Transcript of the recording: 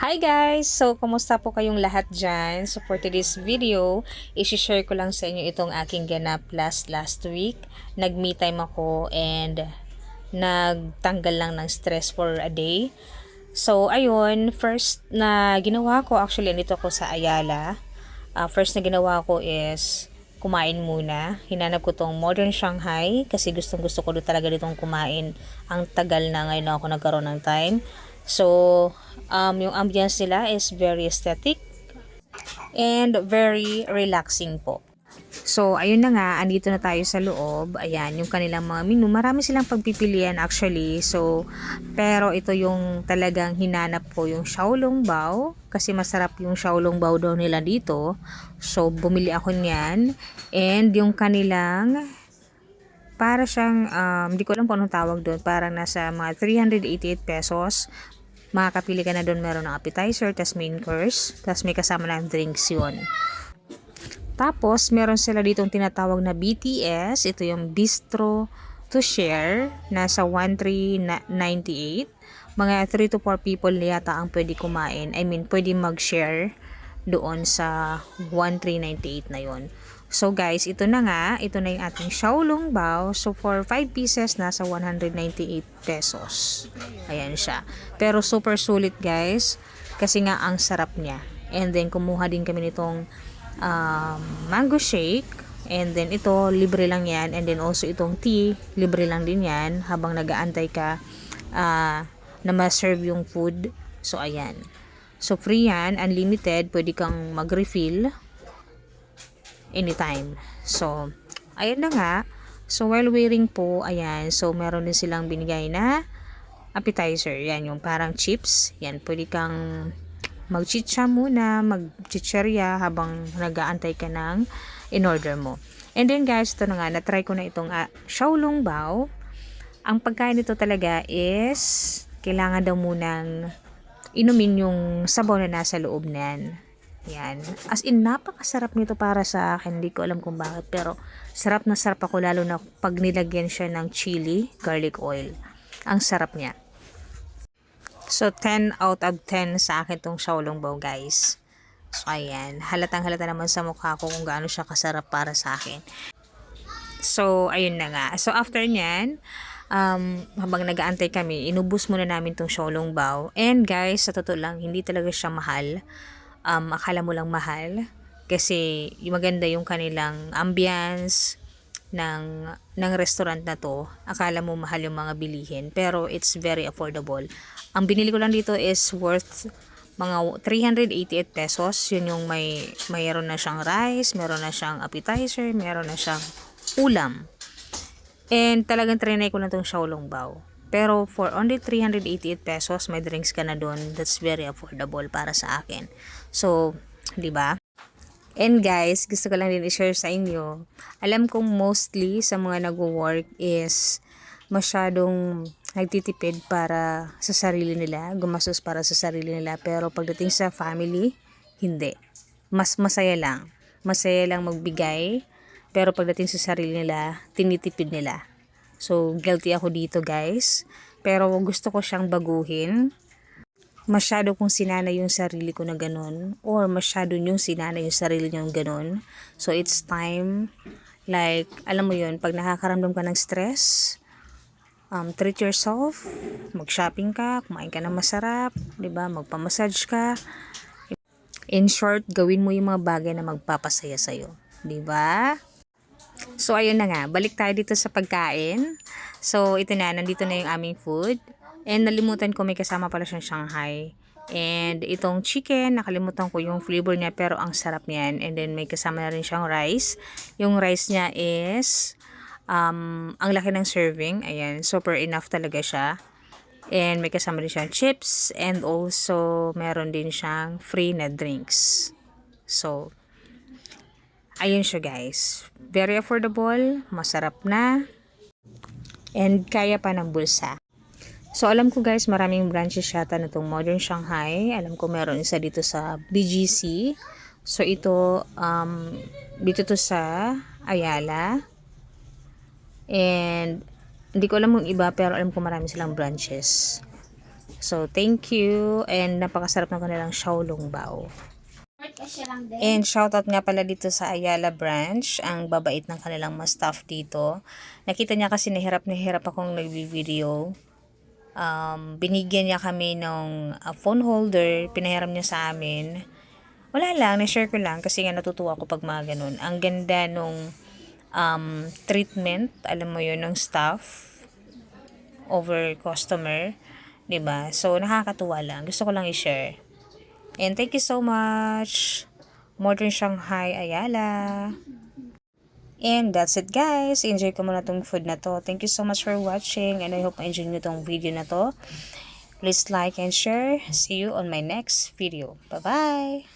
Hi guys! So, kumusta po kayong lahat dyan? So, for today's video, isi-share ko lang sa inyo itong aking ganap last week. Nag-me time ako and nagtanggal lang ng stress for a day. So, ayun, first na ginawa ko, actually, nandito ko sa Ayala. First na ginawa ko is kumain muna. Hinanap ko tong Modern Shanghai kasi gustong gusto ko talaga ditong kumain. Ang tagal na ngayon ako nagkaroon ng time. So, yung ambience nila is very aesthetic and very relaxing po. So, ayun na nga, andito na tayo sa loob. Ayan, yung kanilang mga menu. Marami silang pagpipilian actually. So, pero ito yung talagang hinanap ko, yung Xiaolong Bao. Kasi masarap yung Xiaolong Bao daw nila dito. So, bumili ako niyan. And yung kanilang, para siyang, hindi ko alam kung anong tawag doon. Parang nasa mga 388 pesos. Makakapili ka na doon, meron ng appetizer, tas main course, tas may kasama ng drinks yun. Tapos, meron sila ditong tinatawag na BTS. Ito yung Bistro to Share. Nasa 1398. Mga 3 to 4 people yata ang pwede kumain. I mean, pwede mag-share doon sa 1398 na yon. So guys, ito na nga. Ito na yung ating Xiaolong Bao. So for 5 pieces, nasa 198 pesos. Ayan siya. Pero super sulit guys. Kasi nga ang sarap niya. And then kumuha din kami nitong mango shake, and then ito libre lang yan, and then also itong tea libre lang din yan habang nag-aantay ka na ma-serve yung food. So ayan, so free yan, unlimited, pwede kang mag-refill anytime. So ayan na nga. So while waiting po, ayan, so meron din silang binigay na appetizer, yan yung parang chips, yan pwede kang magchicha muna, magchicherya habang nag-aantay ka ng in-order mo. And then guys, ito na nga, na-try ko na itong Xiaolong Bao. Ang pagkain nito talaga is, kailangan daw munang inumin yung sabaw na nasa loob niyan. Yan. As in, napakasarap nito para sa akin. Hindi ko alam kung bakit, pero sarap na sarap ako, lalo na pag nilagyan siya ng chili, garlic oil. Ang sarap niya. So, 10 out of 10 sa akin tong Xiaolong Bao, guys. So, ayan. Halatang-halata naman sa mukha ko kung gaano siya kasarap para sa akin. So, ayun na nga. So, after nyan, habang nag-aantay kami, inubos muna namin tong Xiaolong Bao. And guys, sa totoo lang, hindi talaga siya mahal. Akala mo lang mahal. Kasi, maganda yung kanilang ambience ng restaurant na to. Akala mo mahal yung mga bilihin, pero it's very affordable. Ang binili ko lang dito is worth mga 388 pesos. Yun yung mayroon na siyang rice, meron na siyang appetizer, meron na siyang ulam. And talagang trinay ko lang tong Xiaolong Bao. Pero for only 388 pesos, may drinks ka na doon. That's very affordable para sa akin. So, di ba? And guys, gusto ko lang din i-share sa inyo. Alam kong mostly sa mga nagwo-work is masyadong nagtitipid para sa sarili nila, gumastos para sa sarili nila, pero pagdating sa family, hindi. Mas masaya lang. Masaya lang magbigay, pero pagdating sa sarili nila, tinitipid nila. So, guilty ako dito guys. Pero gusto ko siyang baguhin. Masyado kong sinanay yung sarili ko na ganun, or masyado yung sinanay yung sarili nyo ganun. So, it's time, like, alam mo yun, pag nakakaramdam ka ng stress, treat yourself, mag-shopping ka, kumain ka ng masarap, 'di ba? Magpa-massage ka. In short, gawin mo yung mga bagay na magpapasaya sa iyo, 'di ba? So ayun na nga, balik tayo dito sa pagkain. So ito na, nandito na yung aming food. And nalimutan ko, may kasama pala siyang Shanghai. And itong chicken, nakalimutan ko yung flavor niya, pero ang sarap niyan. And then may kasama na rin siyang rice. Yung rice niya is ang laki ng serving. Ayan, super enough talaga siya. And may kasama din siyang chips, and also meron din siyang free na drinks. So, ayun siya guys. Very affordable, masarap na, and kaya pa ng bulsa. So, alam ko guys, maraming branches yata na itong Modern Shanghai. Alam ko meron isa dito sa BGC. So, ito, dito to sa Ayala. And hindi ko alam yung iba, pero alam ko marami silang branches. So, thank you. And napakasarap ng kanilang xiaolong bao. And shoutout nga pala dito sa Ayala branch. Ang babait ng kanilang mga staff dito. Nakita niya kasi na hirap akong nag-video. Binigyan niya kami ng phone holder. Pinahiram niya sa amin. Wala lang, na-share ko lang kasi nga natutuwa ako pag mga ganun. Ang ganda nung treatment, alam mo yun, ng staff over customer. 'Di ba? So, nakakatuwa lang. Gusto ko lang i-share. And thank you so much, Modern Shanghai Ayala. And that's it guys. Enjoy ko muna tong food na to. Thank you so much for watching and I hope enjoy nyo tong video na to. Please like and share. See you on my next video. Bye-bye!